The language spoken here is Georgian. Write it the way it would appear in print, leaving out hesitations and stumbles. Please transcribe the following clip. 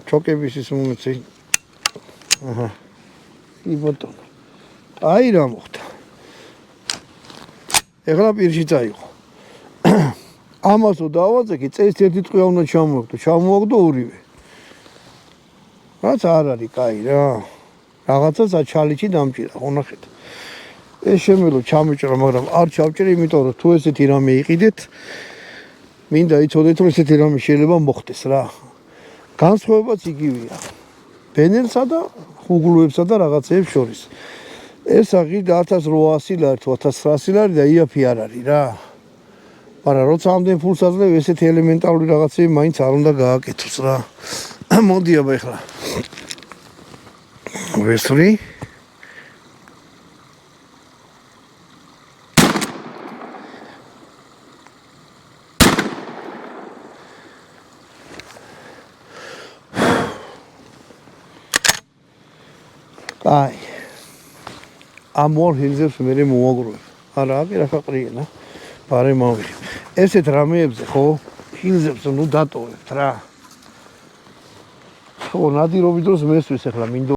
ჩოკების ის მომეცი. აჰა. კი ბატონო. აი რა მოხდა. ეხლა პირში წაიღო. ამასო დავაძეკი, წეს ერთი ტყვია უნდა ჩამოვაგდო, ჩამოვაგდო ორივე. რაც არ არის კაი რა. რაღაცას აჩალიჩი დამჭირა, ხო ნახეთ. ეს შემელო ჩამეჭრა, მაგრამ არ ჩავჭრე, იმიტომ რომ თუ ესეთი რამე იყიდეთ, მინდა იცოდეთ, რომ ესეთი რამე შეიძლება მოხდეს რა. განსხვავებაც იგივეა. ბენელსა და ხუგლუებსა და რაღაცეებს შორის. ეს აღიდა 1800 ლარი თუ 1900 ლარი და იაფი არ არის რა. მაგრამ როცა ამდენ ფულს აძლევ, ესეთი ელემენტარული რაღაცები მაინც არ უნდა გააკეთოს რა. მოდი აბა ეხლა. ვესვრი. აი. ამ ორ ჰილზებს მე მოვაგროვებ. არა, აკი რა ხაყრიენა. პარე მოვიღე. ესეთ რამეებზე ხო? ჰილზებს ნუ დატოვებთ რა. ხო, ნადირობის დროს მესვის ახლა მინდო